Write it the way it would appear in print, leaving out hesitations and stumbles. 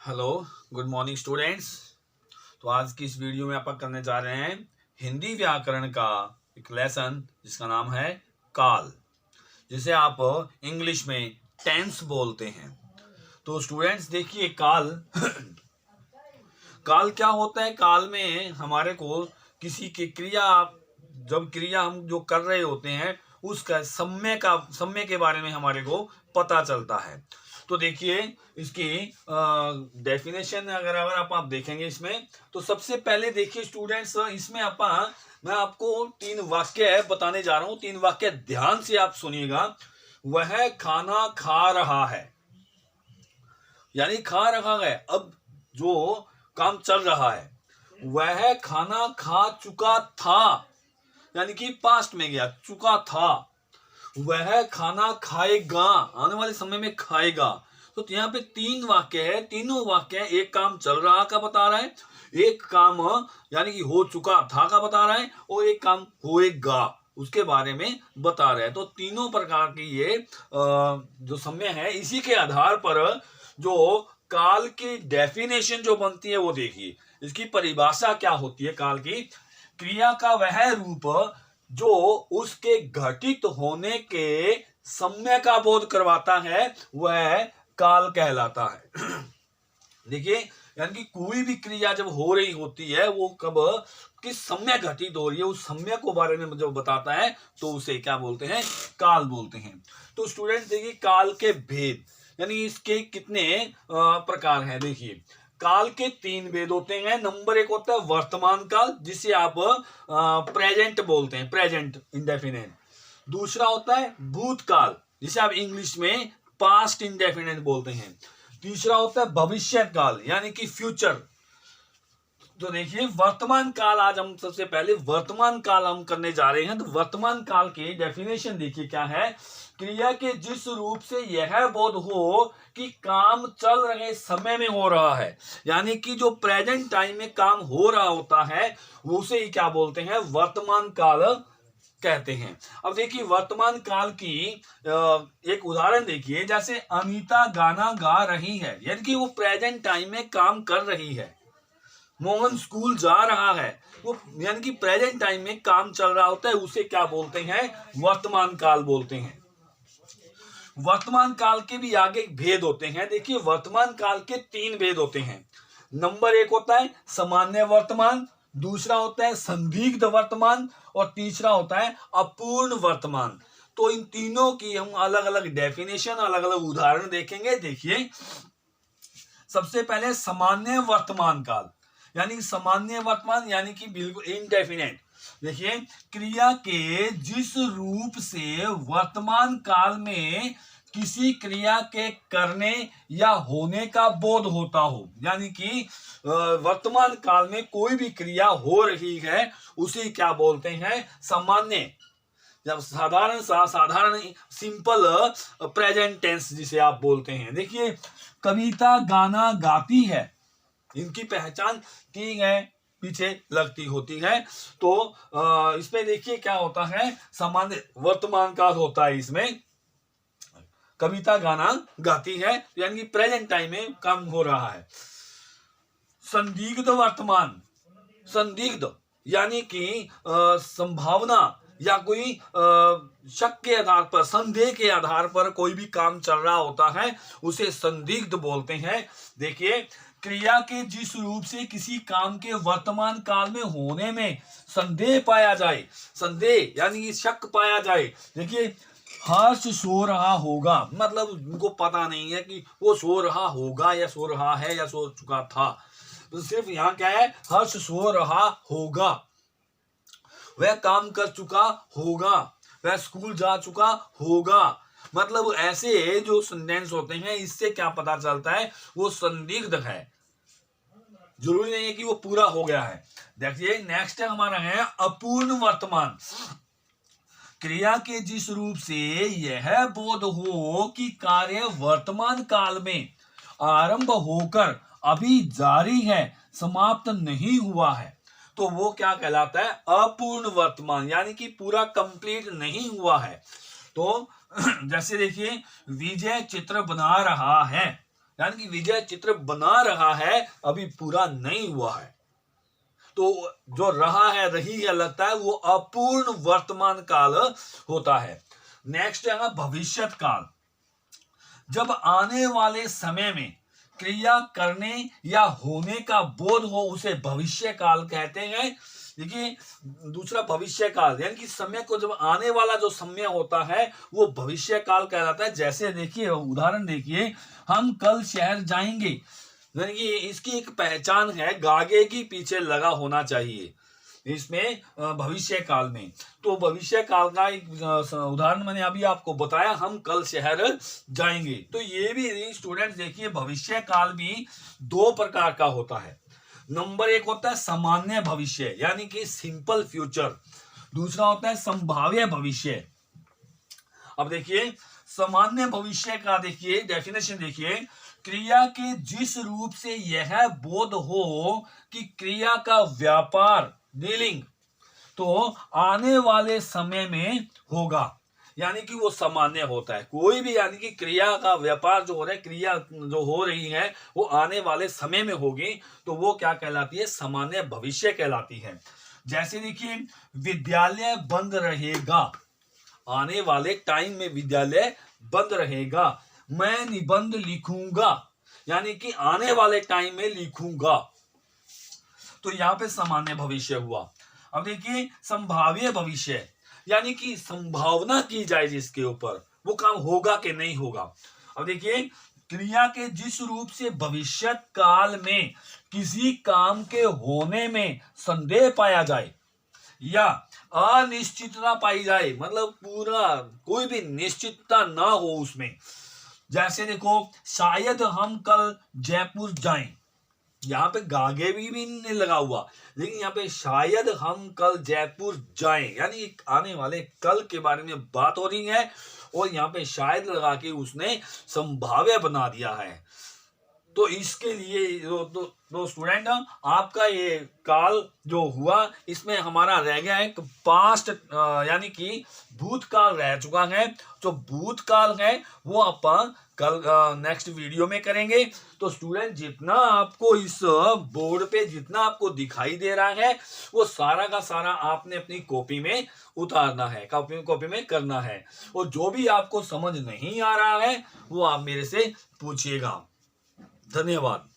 Hello, good morning students. तो आज की इस वीडियो में अपन करने जा रहे हैं हिंदी व्याकरण का एक लेसन जिसका नाम है काल, जिसे आप इंग्लिश में टेंस बोलते हैं। तो स्टूडेंट्स देखिए काल काल क्या होता है। काल में हमारे को किसी की क्रिया, जब क्रिया हम जो कर रहे होते हैं उसका समय के बारे में हमारे को पता चलता है। तो देखिए इसकी डेफिनेशन अगर आप देखेंगे इसमें, तो सबसे पहले देखिए स्टूडेंट्स, इसमें मैं आपको 3 वाक्य बताने जा रहा हूं। 3 वाक्य ध्यान से आप सुनिएगा। वह खाना खा रहा है, यानी खा रहा है, अब जो काम चल रहा है। वह खाना खा चुका था, यानी कि पास्ट में गया, चुका था। वह खाना खाएगा, आने वाले समय में खाएगा। तो यहाँ पे 3 वाक्य है, तीनों वाक्य एक काम चल रहा का बता रहा है, एक काम यानी कि हो चुका था का बता रहा है, और एक काम होएगा उसके बारे में बता रहा है। तो तीनों प्रकार की ये जो समय है, इसी के आधार पर जो काल की डेफिनेशन जो बनती है वो देखिए। इसकी परिभाषा क्या होती है काल की। क्रिया का वह रूप जो उसके घटित होने के समय का बोध करवाता है वह काल कहलाता है। देखिए, यानी कि कोई भी क्रिया जब हो रही होती है वो कब किस समय घटित हो रही है, उस समय को बारे में जब बताता है तो उसे क्या बोलते हैं, काल बोलते हैं। तो स्टूडेंट देखिए काल के भेद, यानी इसके कितने प्रकार हैं। देखिए काल के 3 भेद होते हैं। नंबर 1 होता है वर्तमान काल, जिसे आप प्रेजेंट बोलते हैं, प्रेजेंट इंडेफिनिट। दूसरा होता है भूतकाल, जिसे आप इंग्लिश में पास्ट इंडेफिनिट बोलते हैं। तीसरा होता है भविष्य काल, यानी कि फ्यूचर। तो देखिए वर्तमान काल, आज हम सबसे पहले वर्तमान काल हम करने जा रहे हैं। तो वर्तमान काल की डेफिनेशन देखिए क्या है। क्रिया के जिस रूप से यह बोध हो कि काम चल रहे समय में हो रहा है, यानी कि जो प्रेजेंट टाइम में काम हो रहा होता है उसे ही क्या बोलते हैं, वर्तमान काल कहते हैं। अब देखिए वर्तमान काल की एक उदाहरण देखिए। जैसे अनीता गाना गा रही है, यानी कि वो प्रेजेंट टाइम में काम कर रही है। मोहन स्कूल जा रहा है, वो यानी कि प्रेजेंट टाइम में काम चल रहा होता है, उसे क्या बोलते हैं, वर्तमान काल बोलते हैं। वर्तमान काल के भी आगे भेद होते हैं। देखिए वर्तमान काल के 3 भेद होते हैं। नंबर 1 होता है सामान्य वर्तमान, दूसरा होता है संदिग्ध वर्तमान, और तीसरा होता है अपूर्ण वर्तमान। तो इन तीनों की हम अलग अलग डेफिनेशन, अलग अलग उदाहरण देखेंगे। देखिए सबसे पहले सामान्य वर्तमान काल, यानी सामान्य वर्तमान यानी कि बिल्कुल इनडेफिनेट। देखिए क्रिया के जिस रूप से वर्तमान काल में किसी क्रिया के करने या होने का बोध होता हो, यानी कि वर्तमान काल में कोई भी क्रिया हो रही है उसे क्या बोलते हैं, सामान्य, जब साधारण सिंपल प्रेजेंट टेंस जिसे आप बोलते हैं। देखिए कविता गाना गाती है, इनकी पहचान की है, पीछे लगती होती है। तो इसमें देखिए क्या होता है, सामान्य वर्तमान काल होता है। इसमें कविता गाना गाती है यानी कि प्रेजेंट टाइम में काम हो रहा है। संदिग्ध वर्तमान, संदिग्ध यानी कि संभावना या कोई शक के आधार पर, संदेह के आधार पर कोई भी काम चल रहा होता है उसे संदिग्ध बोलते हैं। देखिए क्रिया के जिस रूप से किसी काम के वर्तमान काल में होने में संदेह पाया जाए, संदेह यानी कि शक पाया जाए। देखिए हर्ष सो रहा होगा, मतलब उनको पता नहीं है कि वो सो रहा होगा या सो रहा है या सो चुका था। तो सिर्फ यहाँ क्या है, हर्ष सो रहा होगा, वह काम कर चुका होगा, वह स्कूल जा चुका होगा। मतलब ऐसे जो सेंटेंस होते हैं इससे क्या पता चलता है, वो संदिग्ध है, जरूरी नहीं है कि वो पूरा हो गया है। देखिए नेक्स्ट है हमारा है अपूर्ण वर्तमान। क्रिया के जिस रूप से यह बोध हो कि कार्य वर्तमान काल में आरंभ होकर अभी जारी है, समाप्त नहीं हुआ है, तो वो क्या कहलाता है, अपूर्ण वर्तमान, यानी कि पूरा कंप्लीट नहीं हुआ है। तो जैसे देखिए विजय चित्र बना रहा है, यानी कि विजय चित्र बना रहा है, अभी पूरा नहीं हुआ है। तो जो रहा है, रही है, लगता है, वो अपूर्ण वर्तमान काल होता है। नेक्स्ट है ना भविष्यत काल। जब आने वाले समय में क्रिया करने या होने का बोध हो, उसे भविष्य काल कहते हैं। देखिए, दूसरा भविष्य काल यानी कि समय को जब आने वाला जो समय होता है वो भविष्य काल कहलाता है। जैसे देखिए, उदाहरण देखिए, हम कल शहर जाएंगे, यानी कि इसकी एक पहचान है, गागे की पीछे लगा होना चाहिए इसमें भविष्य काल में। तो भविष्य काल का एक उदाहरण मैंने अभी आपको बताया, हम कल शहर जाएंगे। तो ये भी स्टूडेंट देखिए, भविष्य काल भी दो प्रकार का होता है। नंबर एक होता है सामान्य भविष्य यानी कि सिंपल फ्यूचर, दूसरा होता है संभाव्य भविष्य। अब देखिए, सामान्य भविष्य का देखिए डेफिनेशन देखिए, क्रिया के जिस रूप से यह बोध हो कि क्रिया का व्यापार डीलिंग तो आने वाले समय में होगा, यानी कि वो सामान्य होता है। कोई भी यानी कि क्रिया का व्यापार जो हो रहा है, क्रिया जो हो रही है वो आने वाले समय में होगी, तो वो क्या कहलाती है, सामान्य भविष्य कहलाती है। जैसे देखिए, विद्यालय बंद रहेगा, आने वाले टाइम में विद्यालय बंद रहेगा। मैं निबंध लिखूंगा, यानी कि आने वाले टाइम में लिखूंगा, तो यहां पे सामान्य भविष्य हुआ। अब देखिए, संभाव्य भविष्य यानी कि संभावना की जाए जिसके ऊपर, वो काम होगा कि नहीं होगा। अब देखिए, क्रिया के जिस रूप से भविष्य काल में किसी काम के होने में संदेह पाया जाए या अनिश्चितता पाई जाए, मतलब पूरा कोई भी निश्चितता ना हो उसमें। जैसे देखो, शायद हम कल जयपुर जाएं, यहाँ पे गागे भी नहीं लगा हुआ, लेकिन यहाँ पे शायद हम कल जयपुर जाएं, यानी आने वाले कल के बारे में बात हो रही है, और यहाँ पे शायद लगा के उसने संभाव्य बना दिया है। तो इसके लिए दो स्टूडेंट, आपका ये काल जो हुआ, इसमें हमारा रह गया एक पास्ट यानी कि भूतकाल रह चुका है। जो भूतकाल है वो अपन कल नेक्स्ट वीडियो में करेंगे। तो स्टूडेंट, जितना आपको इस बोर्ड पे जितना आपको दिखाई दे रहा है, वो सारा का सारा आपने अपनी कॉपी में उतारना है, कॉपी में करना है। और जो भी आपको समझ नहीं आ रहा है वो आप मेरे से पूछिएगा। धन्यवाद।